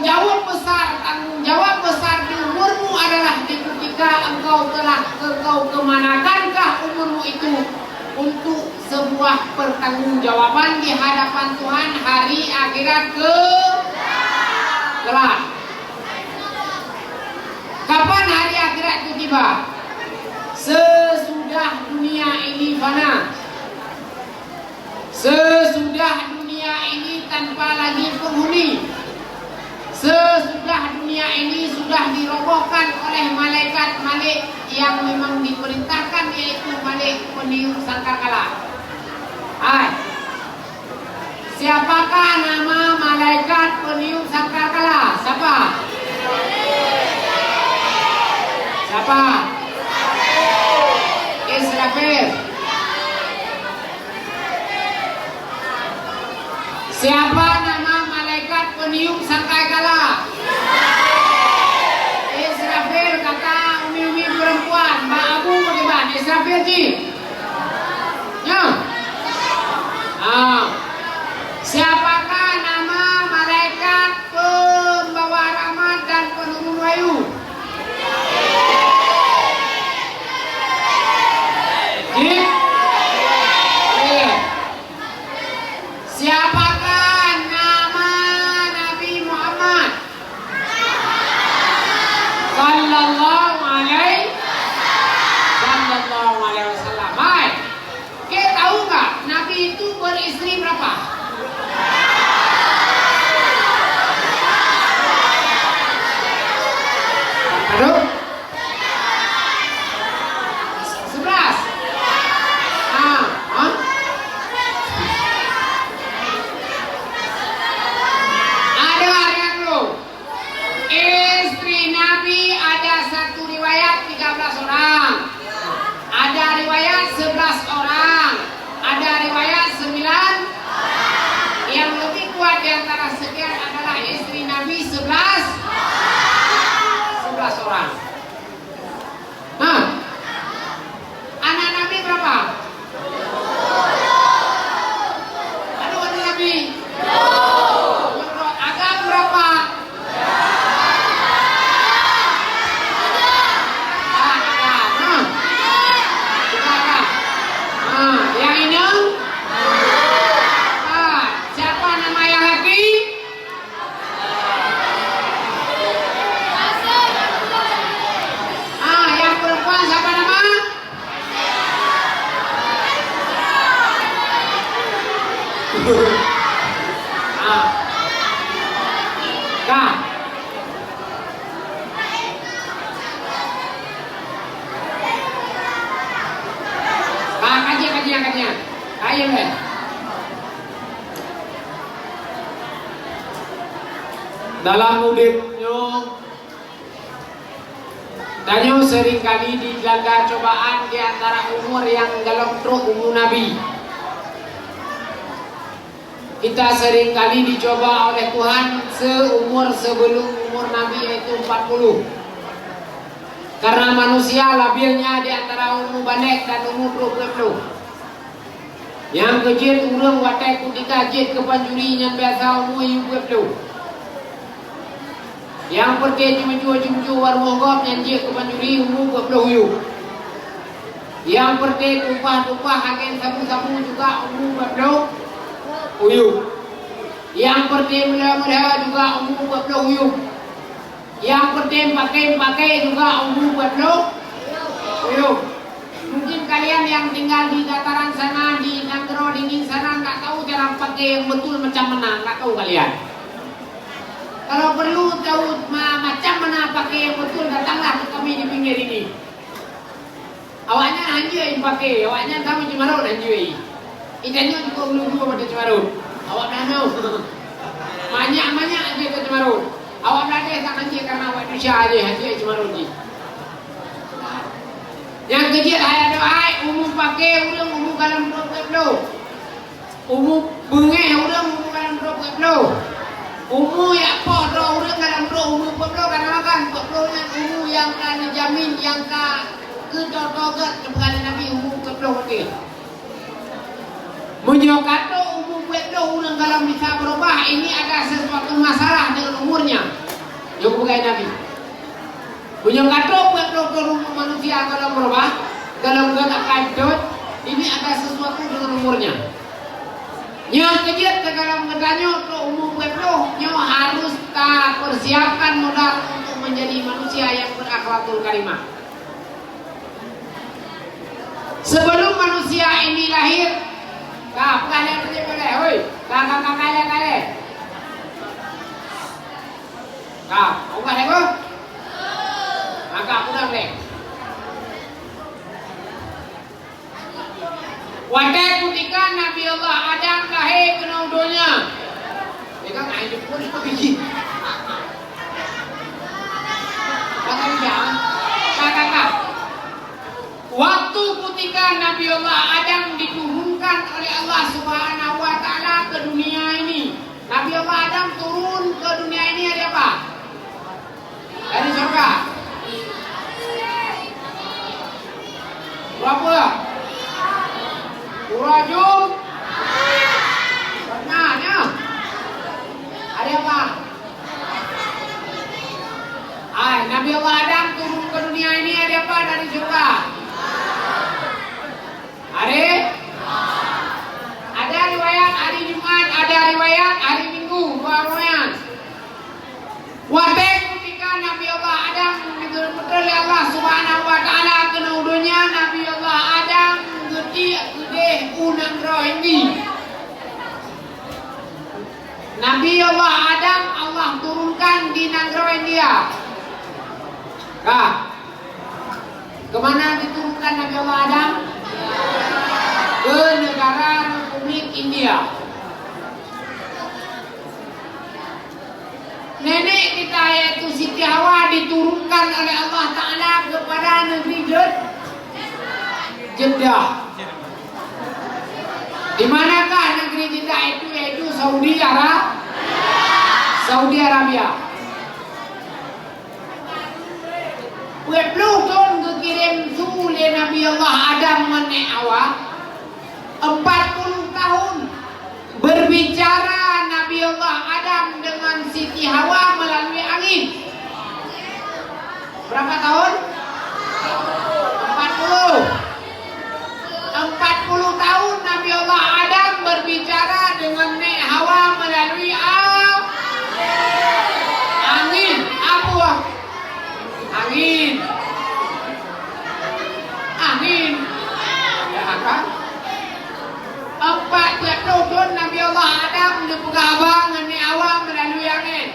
tanggung jawab besar di umurmu adalah ketika engkau kemanakanlah umurmu itu untuk sebuah pertanggungjawaban di hadapan Tuhan hari akhirat kelak. Kapan hari akhirat itu tiba? Sesudah dunia ini fana. Sesudah dunia ini tanpa lagi penghuni. Sesudah dunia ini sudah dirobohkan oleh malaikat yang memang diperintahkan, yaitu malaikat peniup sangkakala. Siapakah nama malaikat peniup sangkakala? Siapa? Israfil. Siapa nama malaikat peniup sangkakala? Israfil, kata umi-umi perempuan. Mbak Abu bagaimana? Israfil Ji? Ya. Siapakah nama malaikat pembawa rahmat dan penurun wahyu? Ji? Siapakah nama Nabi Muhammad Sallallahu alaihi wasallam? Hai, kita tahu nggak Nabi itu beristri berapa? Aduh, 11. Istri Nabi ada satu riwayat 13 orang, ada riwayat 11 orang, ada riwayat 9. Yang lebih kuat di antara sekian adalah istri Nabi 11 orang. Anak Nabi berapa? Aduh, anak Nabi agam berapa? Yang ini siapa nama yang laki? Yang perempuan siapa nama? Kak. Kajian. Ayo men. Dalam udipnya Danyo seringkali dilanda cobaan di antara umur yang dalam truk umur Nabi. Kita seringkali dicoba oleh Tuhan seumur sebelum umur Nabi, yaitu 40. Karena manusia labilnya di antara umur banek dan umur 20. Yang kecil urang watai kutika jit kepanjuri yang biasa umur 20. Yang pergi jumju warmonggop yang jit kepanjuri umur 20. Yang pergi tumpah agen sabu-sabu juga umur 20. Yang pergi mula-mula juga umur 20. Yang pergi pakai juga umur 20. Mungkin kalian yang tinggal di dataran sana, di Nagro dingin sana, nggak tahu cara pakai yang betul macam mana, nggak tahu kalian. Kalau perlu tahu macam mana pakai yang betul, datanglah ke kami di pinggir ini. Awaknya anjir yang pakai, awaknya kami Cimarut anjir. Ikannya juga belum pada Cimarut. Awak dah tahu. Banyak aja ke Cimarut. Awak dah tak anjir karena awak Indonesia aja anjir Cimarut ni. Yang kecil ada umum pakai urang umum dalam 20. Umum bengeh urang umum dalam 20. Umum ya apa urang dalam 20 karena kan 20 nya umum yang kan dijamin yang ka kedodogat kepada Nabi umum 20 lagi. Menyokato umum 20 urang dalam bisa berubah, ini ada sesuatu masalah dengan umurnya. sebagai nabi. Punya kata buat turun manusia kalau berubah dalam gerak kajut ini ada sesuatu dengan umurnya. Yang kejut dalam bertanya ke umum betul, nyo harus tak persiapkan modal untuk menjadi manusia yang berakhlakul karimah. Sebelum manusia ini lahir, kah kalian kerja boleh, hoi, kah kalian. Kah, bukan aku? Maka aku dah boleh. Wadai ketika Nabi Allah Adam lahir ke dunia, dia kan air pun biji. Kakak. Waktu ketika Nabi Allah Adam diturunkan oleh Allah Subhanahu Wa Taala ke dunia ini, Nabi Allah Adam turun ke dunia ini ada apa? Dari surga. Berapa? Urajum. Benarnya. Ada apa? Nabi Allah Adam turun ke dunia ini ada apa dari surga? Ada riwayat hari Jumat, ada riwayat hari Minggu, dua riwayat. Wadai ketika Nabi Allah Adam diturunkan oleh Allah Subhanahu Wa Taala ke dunia, Nabi Allah Adam gede unang roh ini. Nabi Allah Adam Allah turunkan di negara India. Kah? Kemana diturunkan Nabi Allah Adam? Ke negara Republik India. Nenek kita yaitu Siti Hawa diturunkan oleh Allah Ta'ala kepada negeri Jeddah. Di manakah negeri Jeddah itu? Yaitu Saudi Arabia. Belum tahun kekirim sule Nabi Allah Adam menek awak 40 tahun berbicara Nabi Allah Adam dengan Siti Hawa melalui angin. Berapa tahun? 40 tahun Nabi Allah Adam berbicara dengan Nek Hawa melalui angin. Apa? Angin. Ya kan? 40 tahun Nabi Allah Adam berpegang dengan Nek Hawa melalui angin.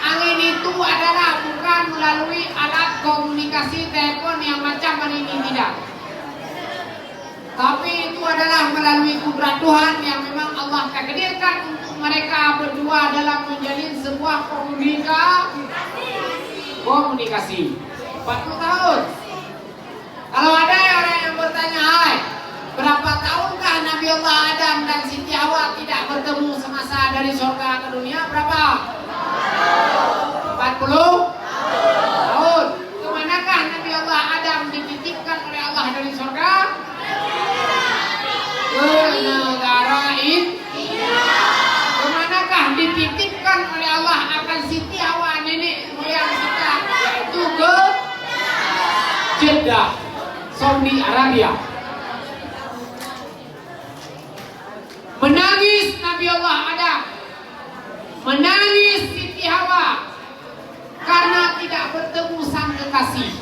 Angin itu adalah bukan melalui alat komunikasi telepon yang macam hari ini, tidak. Tapi itu adalah melalui kudrat Tuhan yang memang Allah takdirkan untuk mereka berdua dalam menjalin sebuah komunikasi. 40 tahun. Kalau ada orang yang bertanya, hai, berapa tahunkah Nabi Allah Adam dan Siti Hawa tidak bertemu semasa dari surga ke dunia? Berapa? 40 tahun. Kemanakah Nabi Allah Adam dititipkan oleh Allah dari surga? Ke negara India. Kemanakah dititipkan oleh Allah akan Siti Hawa nenek moyang kita? Yaitu ke Jeddah, Saudi Arabia. Menangis Nabi Allah Adam, menangis Siti Hawa karena tidak bertemu sang kekasih.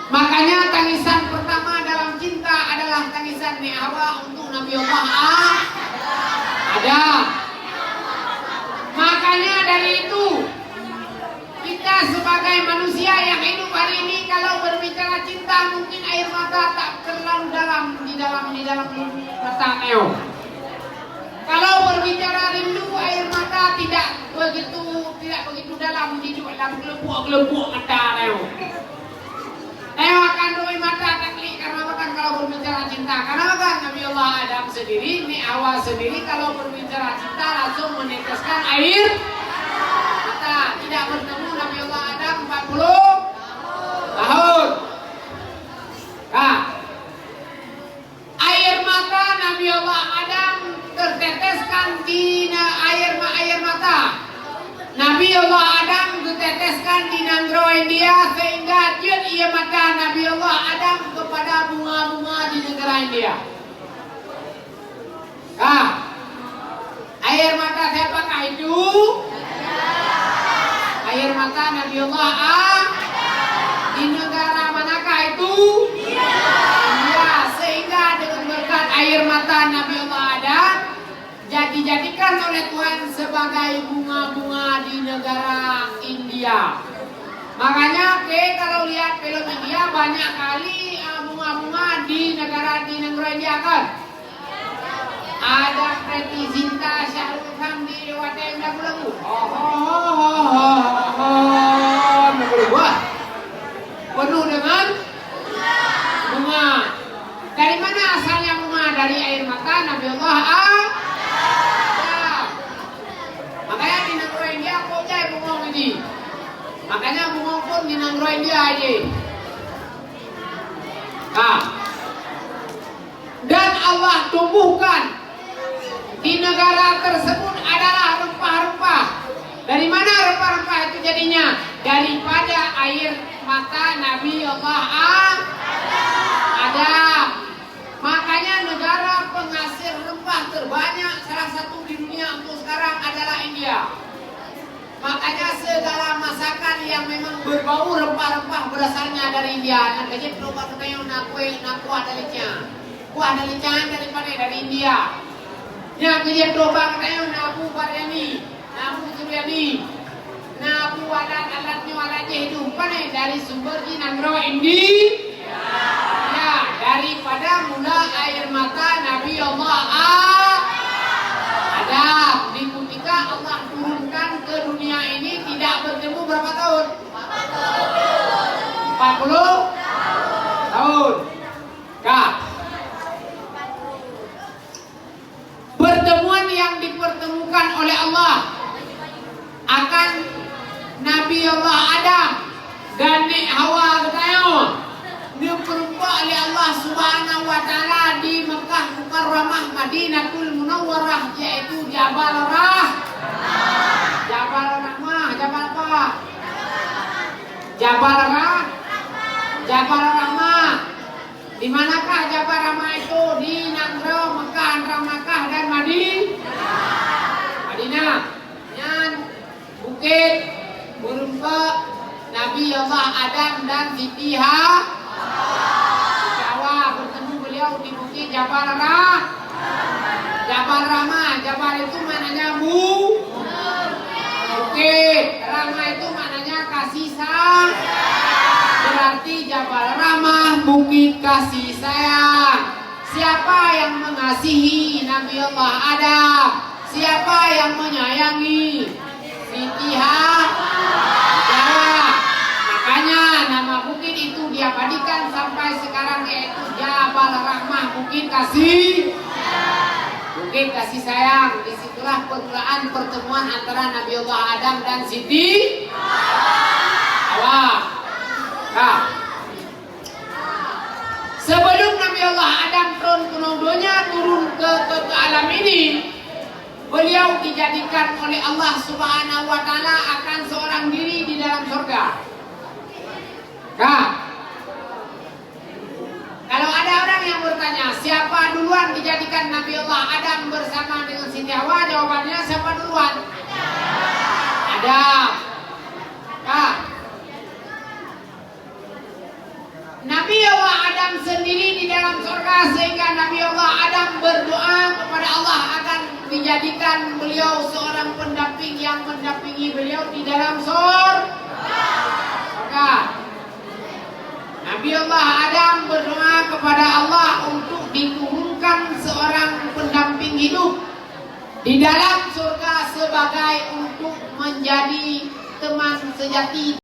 Makanya tangisan pertama dalam cinta adalah tangisan Nek Hawa untuk Nabi Allah Adam. Makanya dari itu kita sebagai manusia yang hidup hari ini kalau berbicara cinta mungkin air mata tak terlalu dalam di dalam mata neo. Kalau berbicara rindu air mata tidak begitu dalam di dalam gelembuk mata neo. Neo akan doi mata taklik karena makan kalau berbicara cinta. Karena makan Nabi Allah Adam sendiri, Nek Hawa sendiri kalau berbicara cinta langsung meneteskan air mata. Tidak bertemu Nabi Allah Adam 40 tahun. Nah, air mata Nabi Allah Adam terteteskan di air mata Nabi Nabi Allah Adam diteteskan di nanggro India sehingga jut ia mata Nabi Allah Adam kepada bunga-bunga di negara India. Air mata siapakah itu? Air mata Nabi Allah di negara manakah itu? India. Sehingga dengan berkat air mata Nabi Allah Adam dijadikan oleh Tuhan sebagai bunga-bunga di negara India. Makanya kalau lihat film India banyak kali bunga-bunga di negara India kan. Ada Preity Zinta, Syahrul Khan di Dewata yang lagu-lagu. Penuh dengan bunga. Dari mana asalnya bunga? Dari air mata Nabi Allah Makanya di negara India kok jaya bungong ini. Makanya bungong pun di negara India aja. Dan Allah tumbuhkan di negara tersebut adalah rempah-rempah. Dari mana rempah-rempah itu jadinya? Daripada air mata Nabi Allah Adam. Makanya negara penghasil rempah terbanyak salah satu di dunia untuk sekarang adalah India. Makanya segala masakan yang memang berbau rempah-rempah berasalnya dari India. Dan kajian perubahan kayu naku ada licang. Kuah ada licang dari India. Yang kajian perubahan kayu naku Baryani, naku Suryani, naku alatnya hidup dari sumber di Nanggro India. Daripada mula air mata Nabi Allah Adam. Di ketika Allah turunkan ke dunia ini tidak bertemu berapa tahun? 40 tahun. Pertemuan yang dipertemukan oleh Allah akan Nabi Allah Adam dan Hawa diperlukan oleh Allah Subhanahu wa Ta'ala di Mekah Mukarramah Madinatul Munawwarah, yaitu Jabal Rahmah. Jabal apa? Jabal Rahmah. Di manakah Jabal Rahmah itu? Di Nanggro, Mekah, antara Mekah dan Madinah. Yang bukit berumpa Nabi Allah Adam dan Siti Hawa bertemu beliau di bukit Jabal Rahmah. Jabal itu maknanya bukit. Rahmah itu maknanya kasih sayang. Berarti Jabal Rahmah bukit kasih sayang. Siapa yang mengasihi Nabi Allah Adam? Siapa yang menyayangi Siti Hawa? Makanya nama bukit itu diabadikan sampai sekarang, yaitu Jabal Rahmah, bukit kasih sayang. Disitulah permulaan pertemuan antara Nabi Allah Adam dan Siti Hawa. Sebelum Nabi Allah Adam turun ke alam ini, beliau dijadikan oleh Allah Subhanahu wa Ta'ala akan seorang diri di dalam surga. Kalau ada orang yang bertanya siapa duluan dijadikan Nabi Allah Adam bersama dengan Siti Hawa, jawabannya siapa duluan? Adam. Nabi Allah Adam sendiri di dalam surga, sehingga Nabi Allah Adam berdoa kepada Allah akan dijadikan beliau seorang pendamping yang mendampingi beliau di dalam surga. Nabi Allah Adam berdoa kepada Allah untuk diturunkan seorang pendamping hidup di dalam surga sebagai untuk menjadi teman sejati.